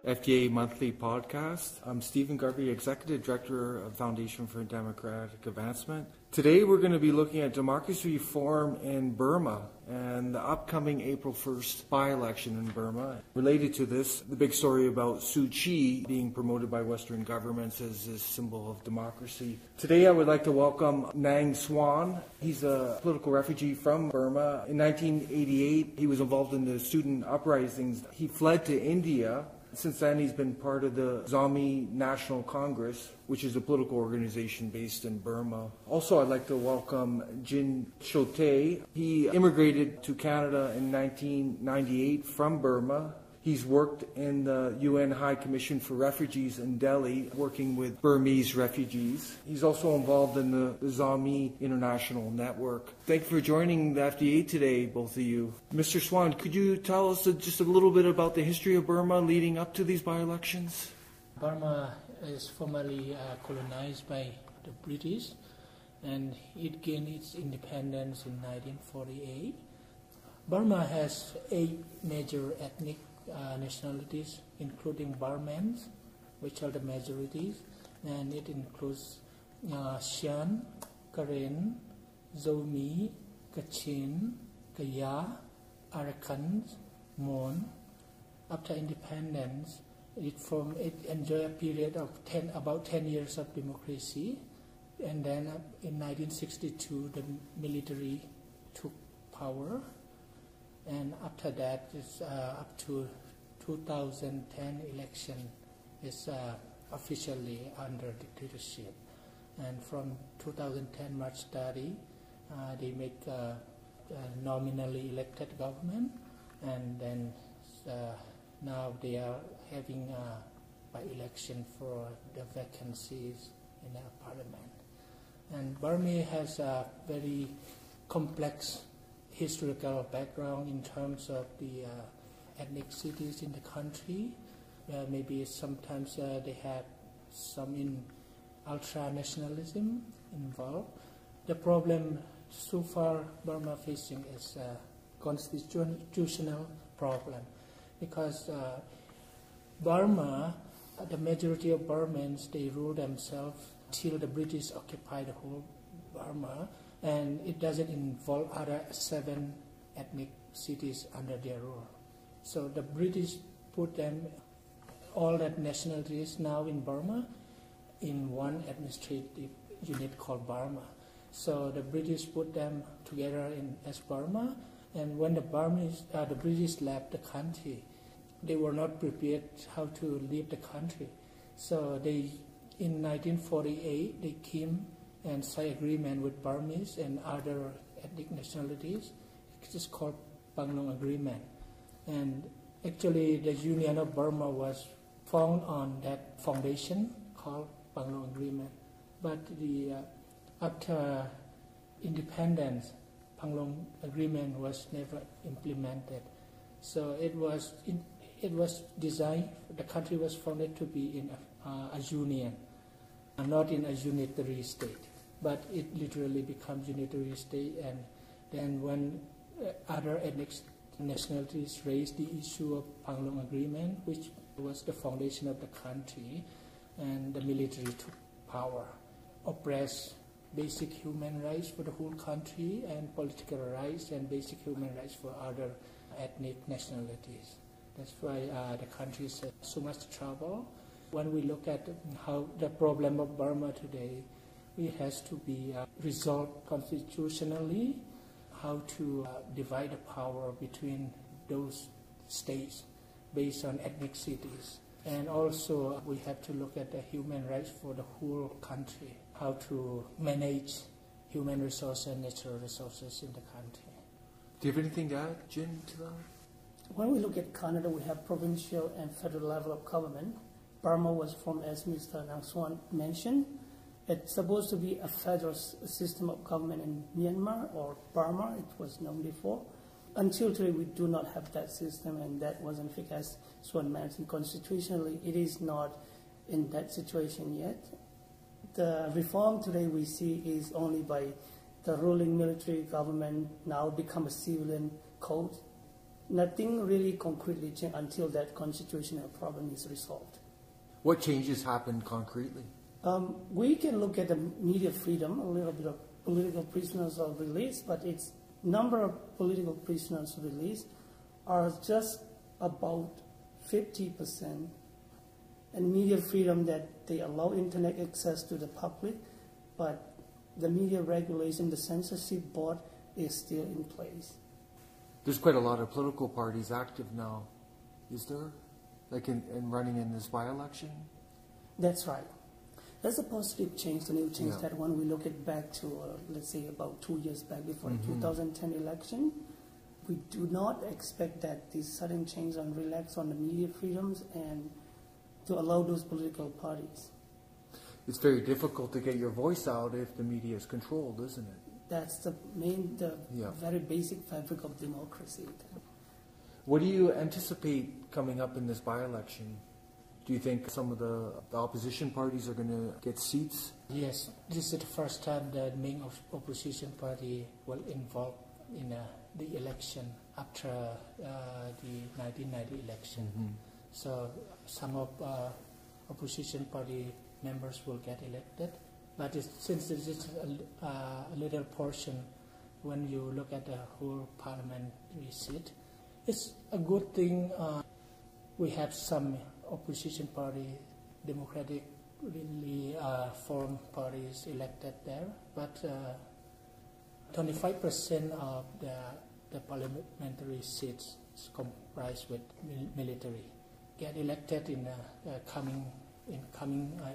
FDA Monthly Podcast. I'm Stephen Garvey, Executive Director of Foundation for Democratic Advancement. Today we're going to be looking at democracy reform in Burma and the upcoming April 1st by-election in Burma. Related to this, the big story about Suu Kyi being promoted by Western governments as a symbol of democracy. Today I would like to welcome Nang Swan. He's a political refugee from Burma. In 1988, he was involved in the student uprisings. He fled to India. Since then, he's been part of the Zami National Congress, which is a political organization based in Burma. Also, I'd like to welcome Jin Chote. He immigrated to Canada in 1998 from Burma. He's worked in the UN High Commission for Refugees in Delhi, working with Burmese refugees. He's also involved in the Zami International Network. Thank you for joining the FDA today, both of you. Mr. Swan, could you tell us just a little bit about the history of Burma leading up to these by-elections? Burma is formerly colonized by the British, and it gained its independence in 1948. Burma has 8 major ethnic nationalities, including Burmans, which are the majorities, and it includes Shan, Karen, Zomi, Kachin, Kaya, Arakans, Mon. After independence, it enjoyed a period of about 10 years of democracy, and then in 1962 the military took power. And after that, it's up to 2010 election is officially under dictatorship. And from 2010 March 30, they make a nominally elected government, and then now they are having by-election for the vacancies in the parliament. And Burma has a very complex historical background in terms of the ethnicities in the country. Maybe sometimes they have some in ultra-nationalism involved. The problem so far Burma facing is a constitutional problem, because Burma, the majority of Burmans, they rule themselves till the British occupy the whole Burma, and it doesn't involve other 7 ethnic cities under their rule. So the British put them, all that nationalities now in Burma, in one administrative unit called Burma. So the British put them together as Burma, and when the British left the country, they were not prepared how to leave the country. So in 1948, they came and signed agreement with Burmese and other ethnic nationalities. It's called Panglong Agreement. And actually the Union of Burma was formed on that foundation called Panglong Agreement. But after independence, Panglong Agreement was never implemented. So it was designed, the country was founded to be in a union, not in a unitary state. But it literally becomes unitary state, and then when other ethnic nationalities raised the issue of Panglong Agreement, which was the foundation of the country, and the military took power, oppressed basic human rights for the whole country, and political rights and basic human rights for other ethnic nationalities. That's why the country is in so much trouble. When we look at how the problem of Burma today, it has to be resolved constitutionally, how to divide the power between those states based on ethnicities. And also we have to look at the human rights for the whole country, how to manage human resources and natural resources in the country. Do you have anything to add, Jin, to that? When we look at Canada, we have provincial and federal level of government. Burma was formed, as Mr. Nang Swan mentioned. It's supposed to be a federal system of government in Myanmar, or Burma, it was known before. Until today, we do not have that system, and that wasn't fixed, as Swan mentioned. Constitutionally, it is not in that situation yet. The reform today we see is only by the ruling military government now become a civilian code nothing really concretely changed until that constitutional problem is resolved. What changes happened concretely? We can look at the media freedom, a little bit of political prisoners are released, but its number of political prisoners released are just about 50%. And media freedom, that they allow internet access to the public, but the media regulation, the censorship board is still in place. There's quite a lot of political parties active now, is there? Like in running in this by-election? That's right. That's a positive change, the new change Yeah. that when we look at back to, let's say, about 2 years back before the 2010 election, we do not expect that this sudden change on relax on the media freedoms and to allow those political parties. It's very difficult to get your voice out if the media is controlled, isn't it? That's the very basic fabric of democracy. What do you anticipate coming up in this by-election? Do you think some of the opposition parties are going to get seats? Yes, this is the first time the main opposition party will involve in the election after the 1990 election. So some of opposition party members will get elected. But since this is a little portion, when you look at the whole parliamentary seat, it's a good thing we have some opposition party, democratically formed parties elected there. But 25% of the parliamentary seats is comprised with military. Get elected in coming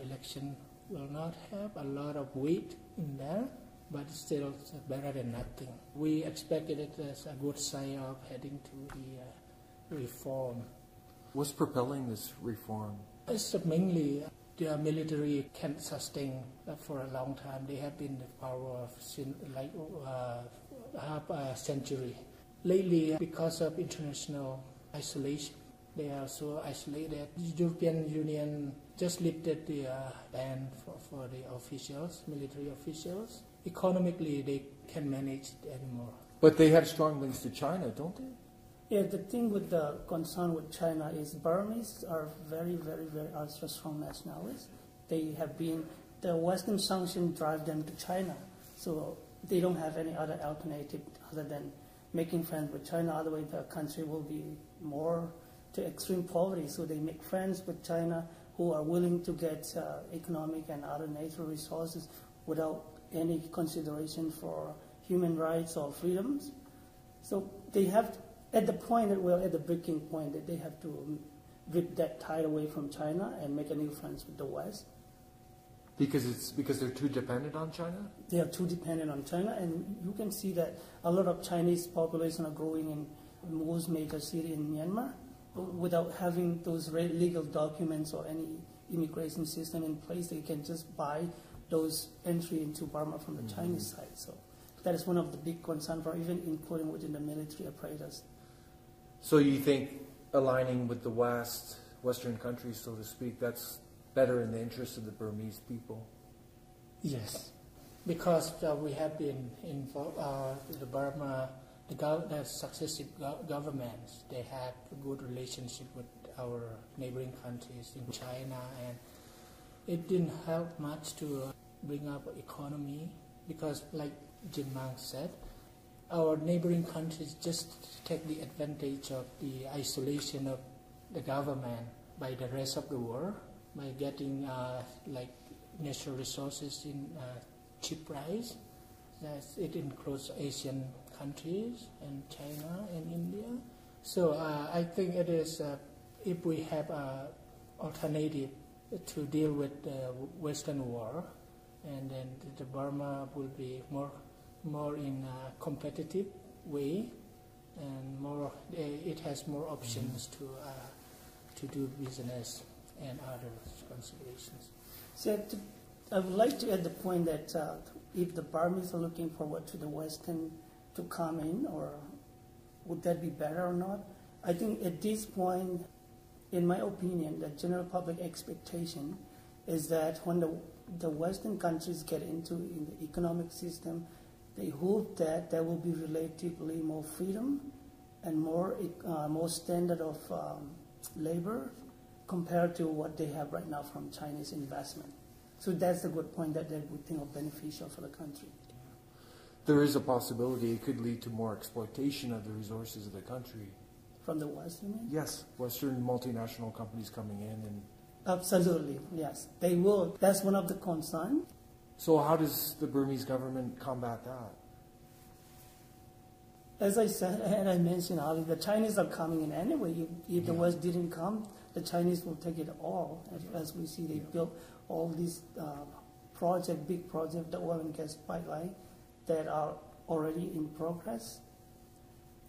election will not have a lot of weight in there, but still it's better than nothing. We expected it as a good sign of heading to the reform. What's propelling this reform? It's mainly the military can't sustain for a long time. They have been in power since like half a century. Lately, because of international isolation, they are so isolated. The European Union just lifted the ban for the officials, military officials. Economically, they can manage it anymore. But they have strong links to China, don't they? Yeah, the thing with the concern with China is Burmese are very, very, very ultra strong nationalists. They have been, the Western sanctions drive them to China. So they don't have any other alternative other than making friends with China. Otherwise, the country will be more to extreme poverty. So they make friends with China who are willing to get economic and other natural resources without any consideration for human rights or freedoms. So they have, at the point that we're at the breaking point, that they have to rip that tide away from China and make a new friends with the West. Because they're too dependent on China? They are too dependent on China, and you can see that a lot of Chinese population are growing in most major cities in Myanmar without having those legal documents or any immigration system in place. They can just buy those entry into Burma from the Chinese side. So that is one of the big concerns for even including within the military apparatus. So you think aligning with the Western countries, so to speak, that's better in the interest of the Burmese people? Yes, because we have been involved, the Burma, the successive governments, they have a good relationship with our neighboring countries in China, and it didn't help much to bring up economy because, like Jin Mang said, our neighboring countries just take the advantage of the isolation of the government by the rest of the world, by getting like natural resources in cheap price. It includes Asian countries and China and India. So I think it is if we have an alternative to deal with the Western war, and then the Burma will be more in a competitive way, and more it has more options to do business and other considerations. So I would like to add the point that if the Burmese are looking forward to the Western to come in, or would that be better or not? I think at this point, in my opinion, the general public expectation is that when the Western countries get into in the economic system, they hope that there will be relatively more freedom and more standard of labor compared to what they have right now from Chinese investment. So that's a good point that they would think of beneficial for the country. There is a possibility it could lead to more exploitation of the resources of the country. From the West, you mean? Yes, Western multinational companies coming in and... Absolutely, yes. They will. That's one of the concerns. So how does the Burmese government combat that? As I said, and I mentioned earlier, the Chinese are coming in anyway. If the West didn't come, the Chinese will take it all. As we see, they built all these big projects, the oil and gas pipeline that are already in progress.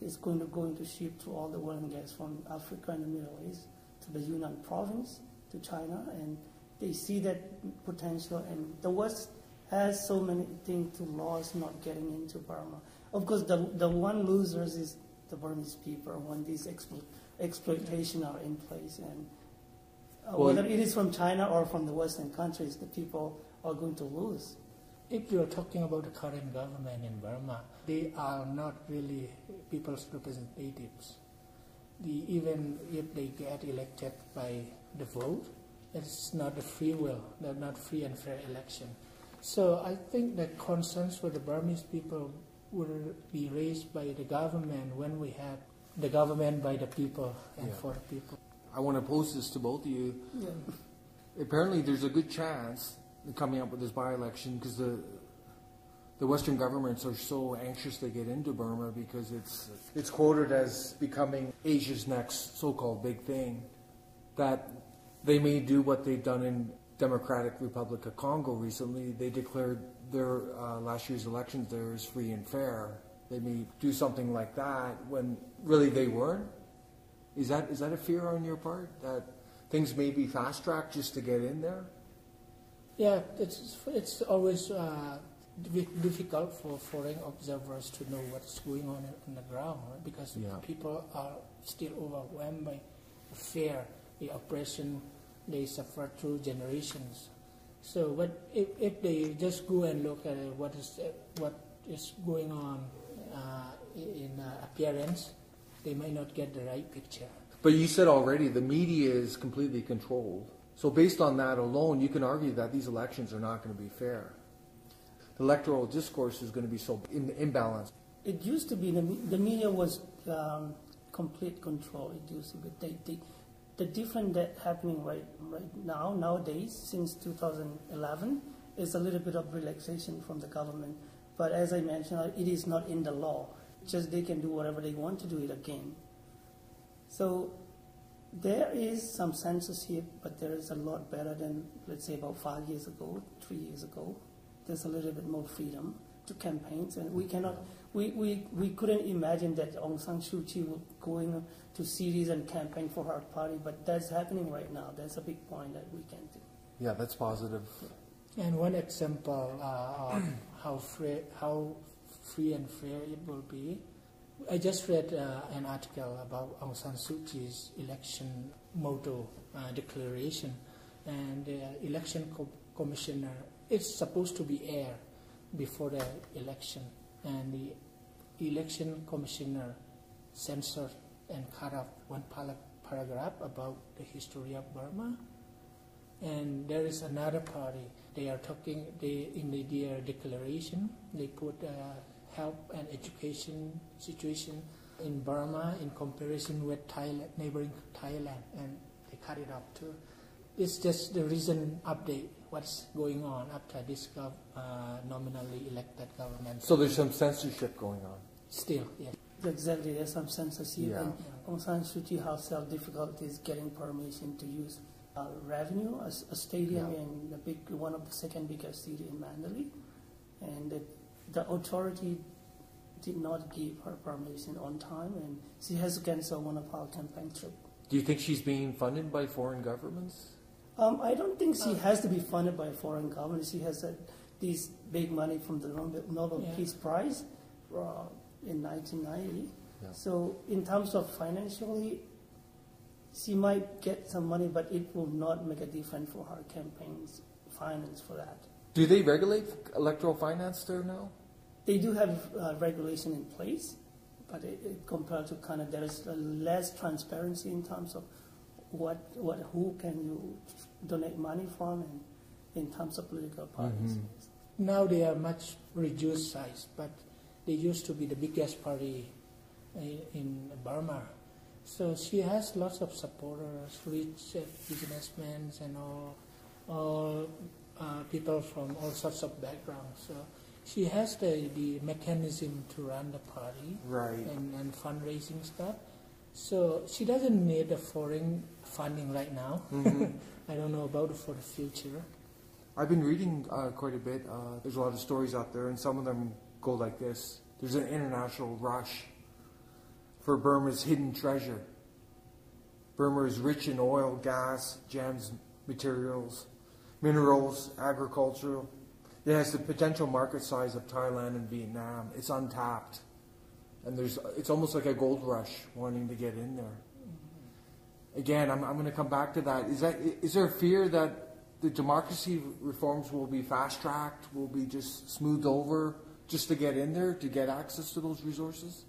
It's going to go into ship to all the oil and gas from Africa and the Middle East to the Yunnan province to China, and they see that potential. And the West has so many things to lose not getting into Burma. Of course, the one losers is the Burmese people when these exploitation are in place. And whether it is from China or from the Western countries, the people are going to lose. If you're talking about the current government in Burma, they are not really people's representatives. Even if they get elected by the vote, it's not a free will, they're not free and fair election. So I think that concerns for the Burmese people will be raised by the government when we have the government by the people and for the people. I want to pose this to both of you. Yeah. Apparently there's a good chance coming up with this by-election because the Western governments are so anxious to get into Burma because it's quoted as becoming Asia's next so-called big thing, that they may do what they've done in Democratic Republic of Congo recently. They declared their last year's elections there as free and fair. They may do something like that when really they weren't. Is that a fear on your part that things may be fast-tracked just to get in there? Yeah, it's always difficult for foreign observers to know what's going on the ground, right? Because people are still overwhelmed by fear, the oppression they suffer through generations. So, but if they just go and look at what is going on in appearance, they might not get the right picture. But you said already the media is completely controlled. So based on that alone, you can argue that these elections are not going to be fair. The electoral discourse is going to be so imbalanced. It used to be the media was complete control. It used to be the difference that happening right now nowadays since 2011 is a little bit of relaxation from the government. But as I mentioned, it is not in the law. Just they can do whatever they want to do it again. So there is some censorship, but there is a lot better than, let's say, about 5 years ago, 3 years ago. There's a little bit more freedom to campaigns, and we couldn't imagine that Aung San Suu Kyi would going to cities and campaign for her party, but that's happening right now. That's a big point that we can do. Yeah, that's positive. And one example of how free and fair it will be. I just read an article about Aung San Suu Kyi's election motto declaration, and the election commissioner, it's supposed to be aired before the election, and the election commissioner censored and cut off one paragraph about the history of Burma. And there is another party, they are talking, in their declaration, they put health and education situation in Burma in comparison with Thailand, neighboring Thailand, and they cut it off too. It's just the recent update, what's going on after this nominally elected government. So there's some censorship going on? Still, yes. Exactly, there's some censorship. Yeah. And Aung San Suu Kyi herself difficulties getting permission to use revenue, a stadium in one of the second biggest city in Mandalay, and the authority did not give her permission on time, and she has canceled one of her campaign trips. Do you think she's being funded by foreign governments? I don't think she has to be funded by a foreign government. She has this big money from the Nobel Peace Prize in 1990. Yeah. So in terms of financially, she might get some money, but it will not make a difference for her campaign's finance for that. Do they regulate electoral finance there now? They do have regulation in place, but compared to Canada, there is less transparency in terms of who can you donate money from, and in terms of political parties. Mm-hmm. Now they are much reduced size, but they used to be the biggest party in Burma. So she has lots of supporters, rich businessmen and all people from all sorts of backgrounds. So she has the mechanism to run the party, right, and fundraising stuff. So she doesn't need the foreign funding right now. Mm-hmm. I don't know about it for the future. I've been reading quite a bit. There's a lot of stories out there, and some of them go like this. There's an international rush for Burma's hidden treasure. Burma is rich in oil, gas, gems, materials, minerals, agriculture. It has the potential market size of Thailand and Vietnam. It's untapped. And it's almost like a gold rush wanting to get in there. Again, I'm going to come back to that. Is there a fear that the democracy reforms will be fast-tracked, will be just smoothed over just to get in there, to get access to those resources?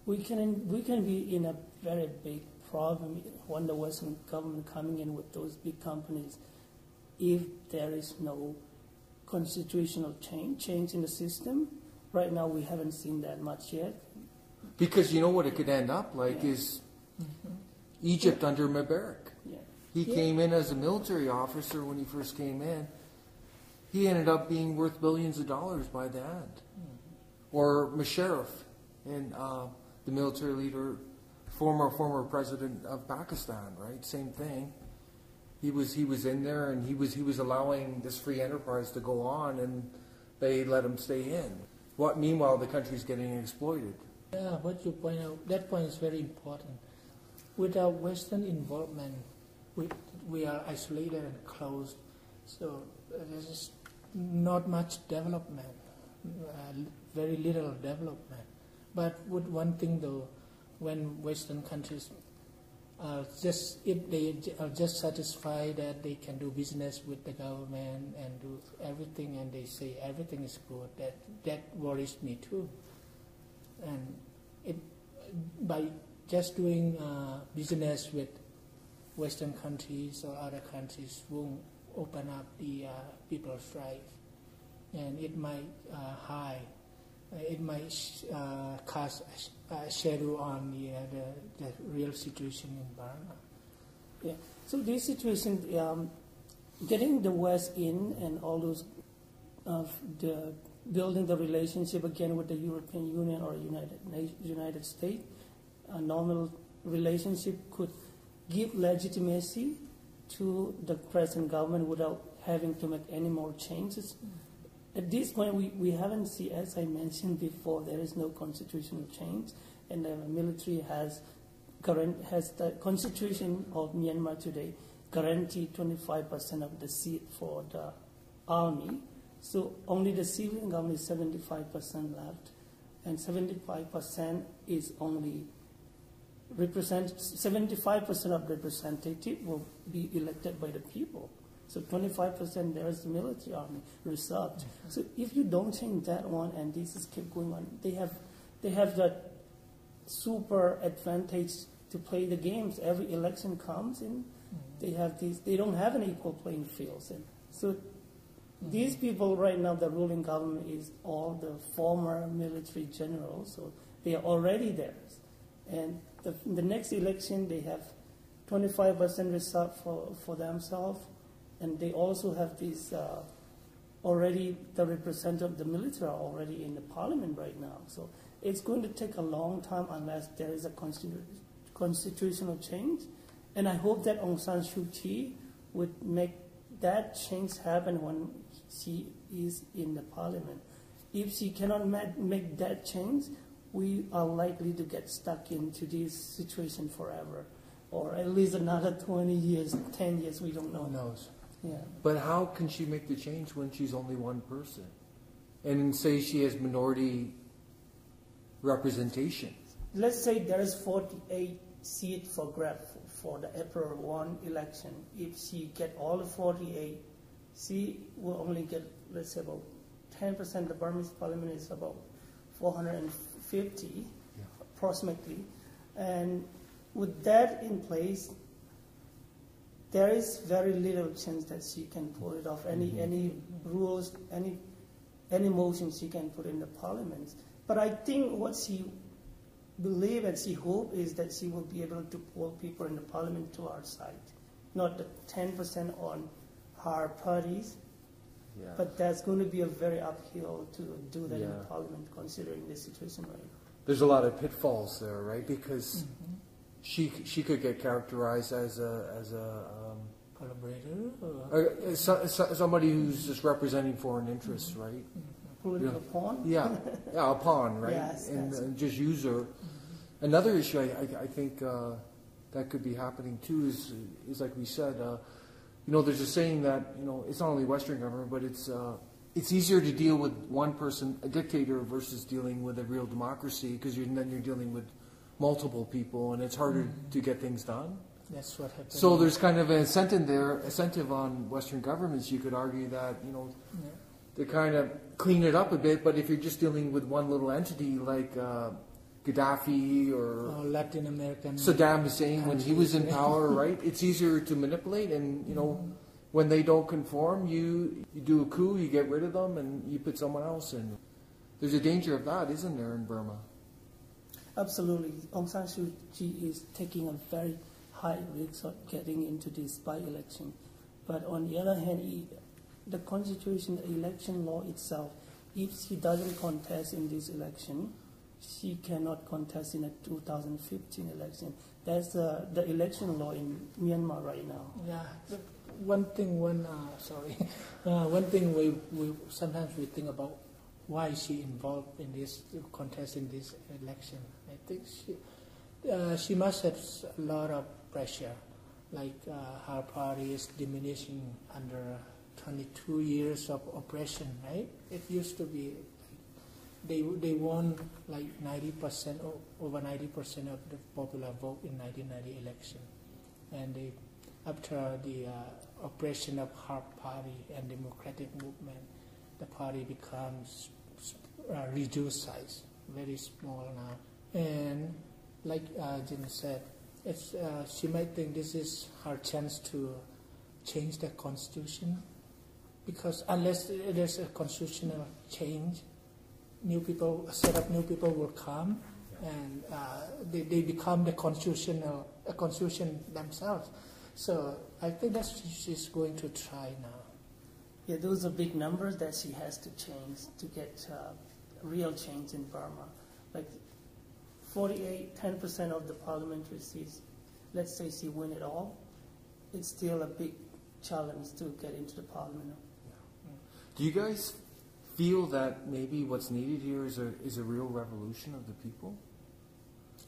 We can be in a very big problem when the Western government coming in with those big companies if there is no constitutional change in the system. Right now, we haven't seen that much yet. Because you know what it could end up like is Egypt under Mubarak. Yeah. He came in as a military officer when he first came in. He ended up being worth billions of dollars by the end. Or Musharraf, and the military leader, former president of Pakistan, right? Same thing. He was in there, and he was allowing this free enterprise to go on, and they let him stay in. Meanwhile, the country's getting exploited. Yeah, what you point out, that point is very important. Without Western involvement, we are isolated and closed, so there's just not much development, very little development. But with one thing though, when Western countries if they are just satisfied that they can do business with the government and do everything, and they say everything is good, that worries me too. And by just doing business with Western countries or other countries won't open up the people's life, and it might cast a shadow on the real situation in Burma. Yeah. So this situation, getting the West in and all those, building the relationship again with the European Union or United States, a normal relationship could give legitimacy to the present government without having to make any more changes. At this point, we haven't seen, as I mentioned before, there is no constitutional change, and the military has the constitution of Myanmar today guaranteed 25% of the seat for the army. So only the civilian government is 75% left, and 75% is only 75% of representative will be elected by the people. So 25% there is the military army reserved. So if you don't change that one and this is keep going on, they have that super advantage to play the games. Every election comes in, they don't have an equal playing field. So these people right now, the ruling government is all the former military generals, so they are already there. And the next election they have 25% reserved for themselves. And they also have these already, the representative of the military are already in the parliament right now. So it's going to take a long time unless there is a constitutional change. And I hope that Aung San Suu Kyi would make that change happen when she is in the parliament. If she cannot make that change, we are likely to get stuck into this situation forever. Or at least another 20 years, 10 years, we don't know. Who knows? Yeah. But how can she make the change when she's only one person? And say she has minority representation. Let's say there is 48 seats for grab for the April 1 election. If she get all the 48, she will only get, let's say, about 10%. The Burmese parliament is about 450 50, approximately. And with that in place, there is very little chance that she can pull it off. Any rules, any motions she can put in the parliament. But I think what she believes and she hopes is that she will be able to pull people in the parliament to our side, not the 10% on her parties. Yeah. But that's going to be a very uphill to do that in the parliament, considering the situation right now. There's a lot of pitfalls there, right? Because she could get characterized as a collaborator, somebody who's just representing foreign interests, right? Political pawn? Yeah, a pawn, right? Yes, and just use her. Another issue I think that could be happening too is like we said, there's a saying that it's not only Western government, but it's easier to deal with one person, a dictator, versus dealing with a real democracy, because then you're dealing with multiple people, and it's harder to get things done. That's what happened. So there's kind of an incentive on Western governments. You could argue that they kind of clean it up a bit, but if you're just dealing with one little entity like Gaddafi or Latin American Saddam Hussein when he was in power, right? It's easier to manipulate, and when they don't conform, you do a coup, you get rid of them, and you put someone else in. There's a danger of that, isn't there, in Burma? Absolutely. Aung San Suu Kyi is taking a very high risk of getting into this by-election. But on the other hand, the constitution, the election law itself, if she doesn't contest in this election, she cannot contest in a 2015 election. That's the election law in Myanmar right now. Yeah. One thing we sometimes we think about why she involved in this contest in this election. I think she must have a lot of pressure, like her party is diminishing under 22 years of oppression, right? It used to be they won like 90% or over 90% of the popular vote in 1990 election, and after the oppression of her party and democratic movement, the party becomes reduced size, very small now. And like Jim said, she might think this is her chance to change the constitution, because unless there's a constitutional change, a set of new people will come, and they become the constitution themselves. So I think that's what she's going to try now. Yeah, those are big numbers that she has to change to get real change in Burma. Like 10% of the parliamentary seats, let's say she win it all, it's still a big challenge to get into the parliament. Do you guys feel that maybe what's needed here is a real revolution of the people?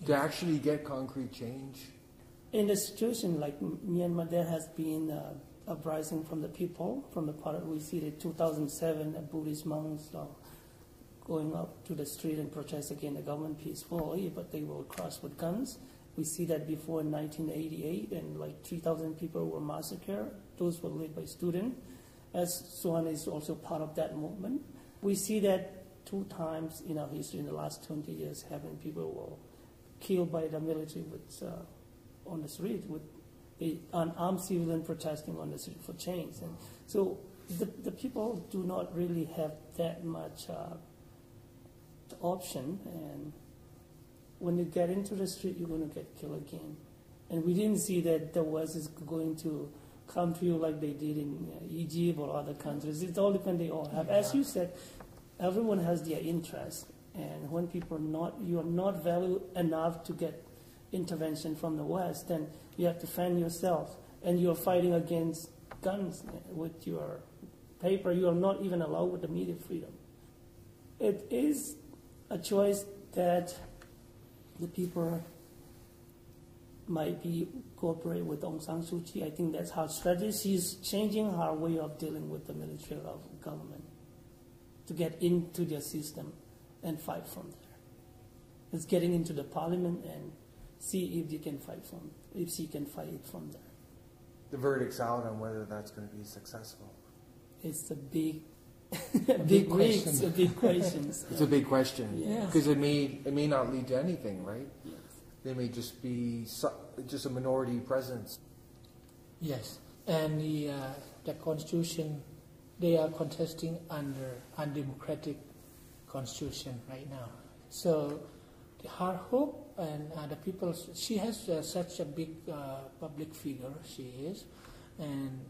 To actually get concrete change? In a situation like Myanmar, there has been uprising from the people, from the party. We see that 2007, Buddhist monks going up to the street and protest against the government peacefully, but they were crossed with guns. We see that before in 1988, and like 3,000 people were massacred. Those were led by students. As Swan is also part of that movement. We see that 2 times in our history in the last 20 years, having people were killed by the military on the street with unarmed civilian protesting on the street for change. And so the people do not really have that much option, and when you get into the street, you're going to get killed again. And we didn't see that the West is going to come to you like they did in Egypt or other countries. It all depends. They all have, as you said, everyone has their interest, and when people you are not valued enough to get intervention from the West, then you have to fend yourself, and you're fighting against guns with your paper. You are not even allowed with the media freedom. It is a choice that the people might be cooperate with Aung San Suu Kyi. I think that's her strategy. She's changing her way of dealing with the military government to get into their system and fight from there. It's getting into the parliament and see if she can fight it from there. The verdict's out on whether that's going to be successful. It's a big big weeks, big questions. It's a big question. Yes. Because it may not lead to anything, right? Yes. They may just be just a minority presence. Yes, and the constitution, they are contesting under undemocratic constitution right now. So her hope and the people, she has such a big public figure, she is, and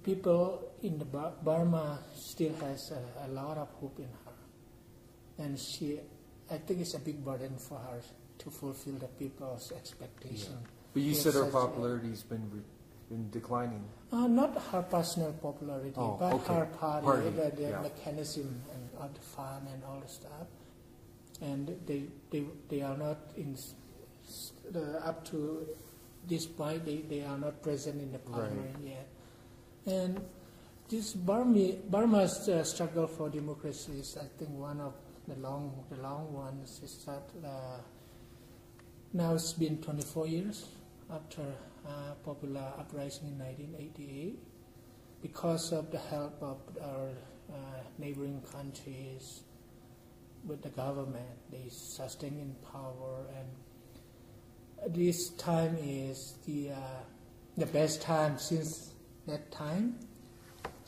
people in the Burma still has a lot of hope in her. And I think it's a big burden for her to fulfill the people's expectation. Yeah. But you said her popularity's been declining. Not her personal popularity, but okay. her party, the yeah. mechanism and of the fund and all the stuff. And they are not up to this point. They are not present in the parliament yet. And this Burma's struggle for democracy is, I think, one of the long ones. Is that now it's been 24 years after popular uprising in 1988, because of the help of our neighboring countries with the government. They sustain in power, and this time is the best time since that time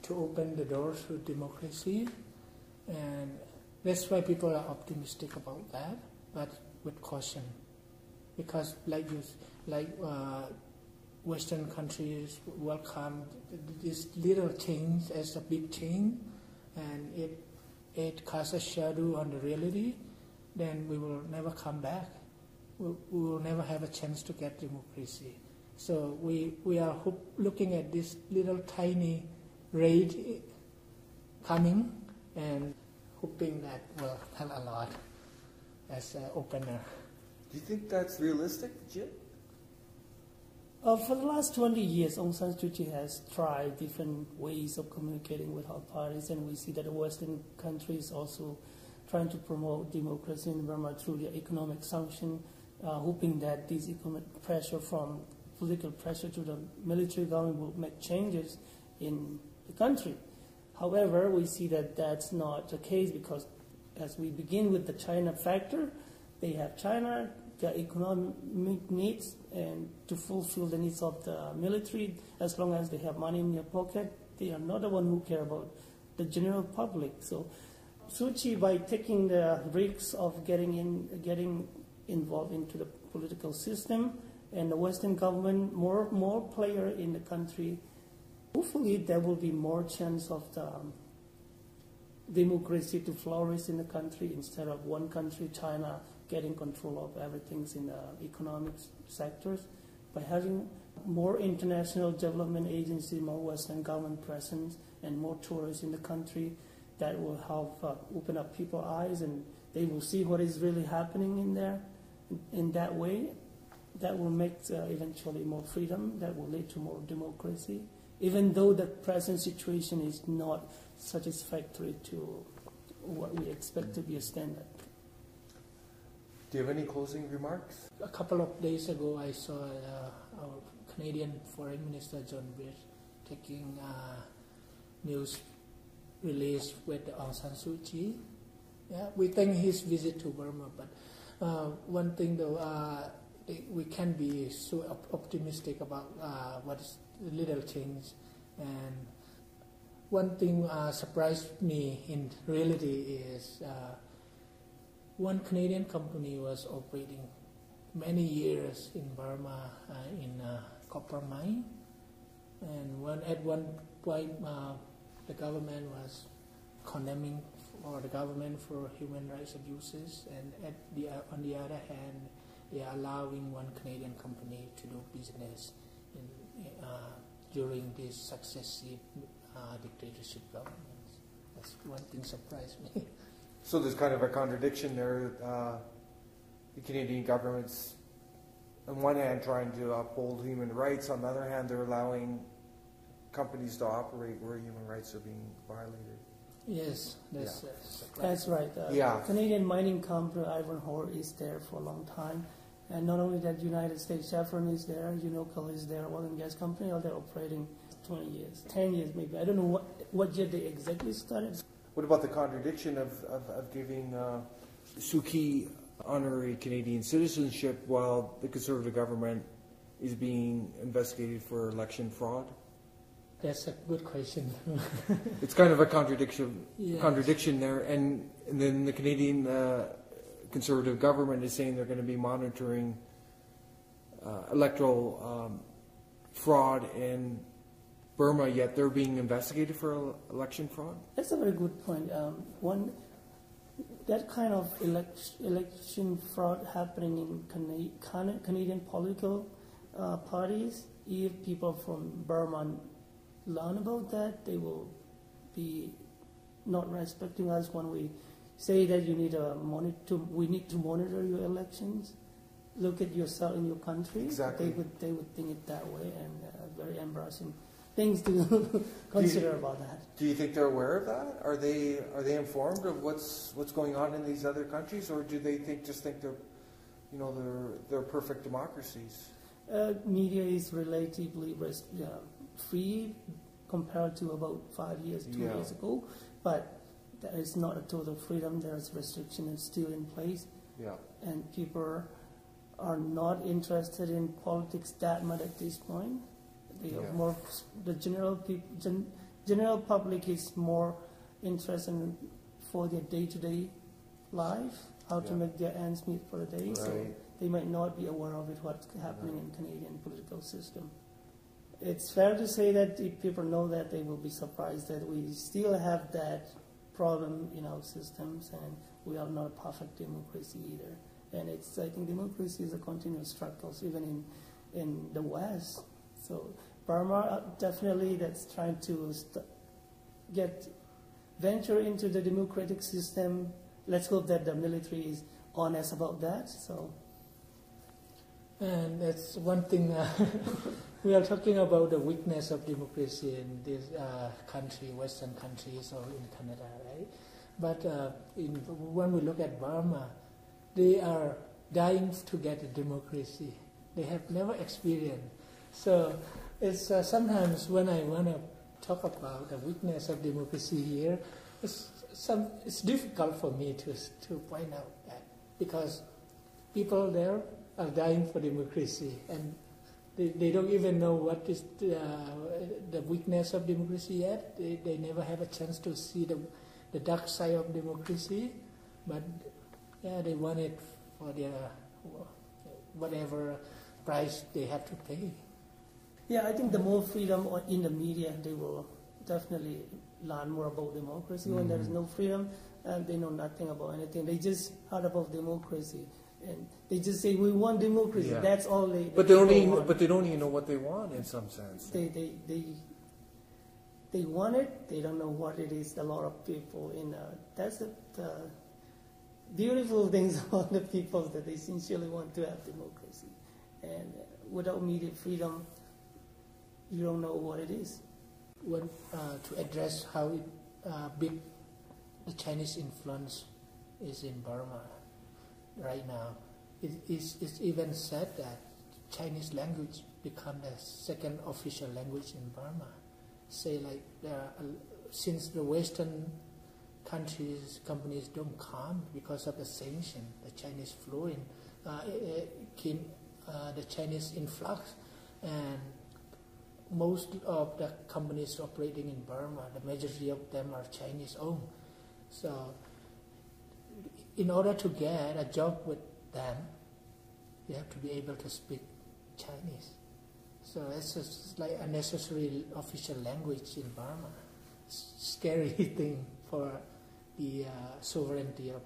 to open the doors to democracy, and that's why people are optimistic about that, but with caution, because Western countries welcome this little change as a big change, and it casts a shadow on the reality, then we will never come back. We will never have a chance to get democracy. So we are looking at this little tiny ray coming and hoping that will help a lot as an opener. Do you think that's realistic, Jim? For the last 20 years, Aung San Suu Kyi has tried different ways of communicating with her parties, and we see that the Western countries also trying to promote democracy in Burma through the economic sanction, hoping that this economic pressure from political pressure to the military government will make changes in the country. However, we see that that's not the case, because as we begin with the China factor, they have China, their economic needs, and to fulfill the needs of the military, as long as they have money in their pocket, they are not the one who care about the general public. So Suu Kyi, by taking the risks of getting involved into the political system, and the Western government more player in the country, hopefully there will be more chance of the democracy to flourish in the country, instead of one country, China, getting control of everything in the economic sectors. By having more international development agencies, more Western government presence, and more tourists in the country, that will help open up people's eyes, and they will see what is really happening in there. In that way, that will make eventually more freedom, that will lead to more democracy, even though the present situation is not satisfactory to what we expect to be a standard. Do you have any closing remarks? A couple of days ago, I saw our Canadian Foreign Minister John Birch taking news release with Aung San Suu Kyi. Yeah, we think his visit to Burma, but one thing though, we can be so optimistic about what is the little change. And one thing surprised me in reality is one Canadian company was operating many years in Burma in a copper mine, and at one point the government was condemning the government for human rights abuses, and on the other hand, they are allowing one Canadian company to do business during these successive dictatorship governments. That's one thing surprised me. So there's kind of a contradiction there. The Canadian government's, on one hand, trying to uphold human rights. On the other hand, they're allowing companies to operate where human rights are being violated. Yes, that's right. Canadian mining company Iron Ore is there for a long time. And not only that, United States Chevron is there, Unocal is there, oil and gas company, all they're operating 20 years, 10 years maybe. I don't know what year they exactly started. What about the contradiction of giving Suu Kyi honorary Canadian citizenship while the Conservative government is being investigated for election fraud? That's a good question. It's kind of a contradiction Yes. there, and then the Canadian Conservative government is saying they're going to be monitoring electoral fraud in Burma, yet they're being investigated for election fraud? That's a very good point. That kind of election fraud happening in Canadian political parties, if people from Burma learn about that, they will be not respecting us when we say that we need to monitor your elections. Look at yourself in your country. Exactly. They would think it that way, and very embarrassing things to consider about that. Do you think they're aware of that? Are they informed of what's going on in these other countries, or do they just think they're perfect democracies? Media is relatively free compared to about 5 years, 2 years ago, but there is not a total freedom. There's restrictions still in place, and people are not interested in politics that much at this point. They are more, the general public is more interested for their day-to-day life, how to make their ends meet for a day. Right. So they might not be aware of what's happening in Canadian political system. It's fair to say that if people know that, they will be surprised that we still have that problem in our systems, and we are not a perfect democracy either. And I think democracy is a continuous struggle, even in the West. So Burma definitely that's trying to venture into the democratic system. Let's hope that the military is honest about that. So, And that's one thing. We are talking about the weakness of democracy in this country, Western countries, or in Canada, right? But when we look at Burma, they are dying to get a democracy. They have never experienced. So it's sometimes when I want to talk about the weakness of democracy here, it's difficult for me to point out that, because people there are dying for democracy, and they don't even know what is the weakness of democracy yet. They never have a chance to see the dark side of democracy, but they want it for their whatever price they have to pay. yeah, I think the more freedom in the media, they will definitely learn more about democracy. When there is no freedom, they know nothing about anything. They just heard about democracy, and they just say we want democracy. Yeah. That's all they. But they don't even know what they want in some sense. They want it. They don't know what it is. A lot of people that's the beautiful things about the people, that they sincerely want to have democracy, and without media freedom, you don't know what it is. When, to address how big the Chinese influence is in Burma right now, it's even said that Chinese language become the second official language in Burma. Say like since the Western companies don't come because of the sanction, the Chinese flew in, the Chinese influx, and most of the companies operating in Burma, the majority of them are Chinese owned. So in order to get a job with them, you have to be able to speak Chinese. So it's just like a necessary official language in Burma. It's a scary thing for the sovereignty of.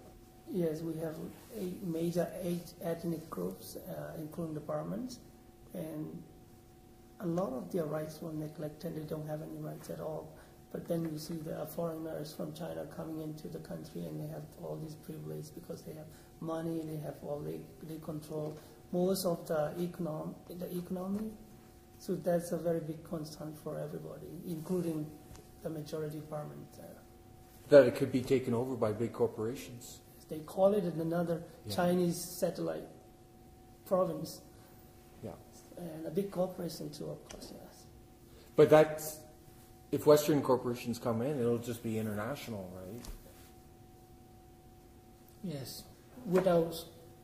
Yes, we have major 8 ethnic groups, including the Burmans, and a lot of their rights were neglected. They don't have any rights at all. But then you see the foreigners from China coming into the country, and they have all these privileges because they have money, they have they control most of the economy. So that's a very big concern for everybody, including the majority Burmans. That it could be taken over by big corporations. They call it another Chinese satellite province. Yeah. And a big corporation too, of course, yes. But that's If Western corporations come in, it'll just be international, right? Yes. Without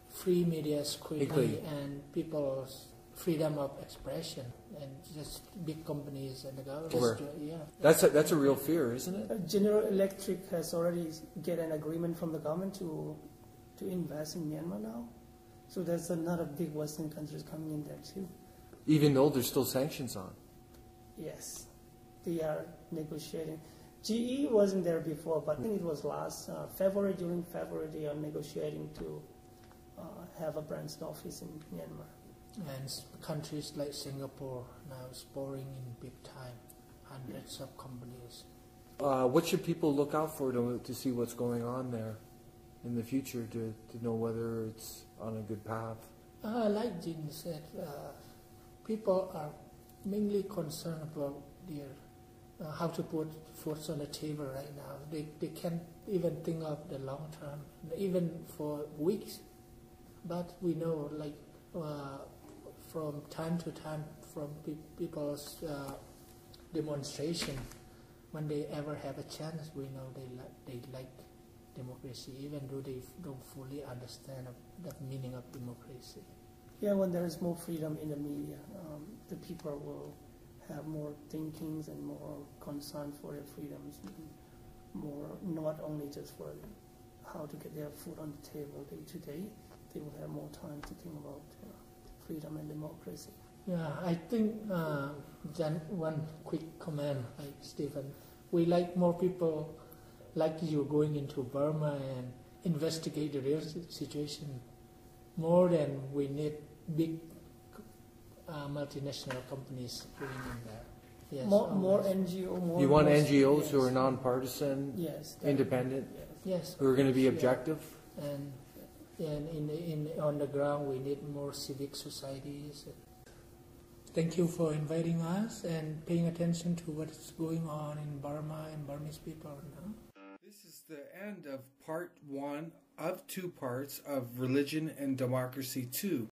free media scrutiny and people's freedom of expression, and just big companies and the government. Yeah. That's a real fear, isn't it? General Electric has already get an agreement from the government to invest in Myanmar now. So there's another big Western countries coming in there too. Even though there's still sanctions on. Yes, they are negotiating. GE wasn't there before, but I think it was last February. During February, they are negotiating to have a branch office in Myanmar. And countries like Singapore now is pouring in big time, hundreds of companies. What should people look out for to see what's going on there in the future, to know whether it's on a good path? Like Jin said, people are mainly concerned about their how to put food on the table right now. They can't even think of the long term, even for weeks. But we know, like, from time to time, from people's demonstration, when they ever have a chance, we know they like democracy, even though they don't fully understand the meaning of democracy. Yeah, when there is more freedom in the media, the people will have more thinkings and more concern for their freedoms, more not only just for how to get their food on the table day to day. They will have more time to think about freedom and democracy. Yeah, I think one quick comment, like Stephen, we like more people like you going into Burma and investigate the real situation more than we need big multinational companies going in there. Yes, more NGO. More you want more, NGOs yes. who are non-partisan, yes, independent, yes, who are going to be objective? And on the ground, we need more civic societies. Thank you for inviting us and paying attention to what's going on in Burma and Burmese people now. This is the end of part 1 of 2 parts of Religion and Democracy 2.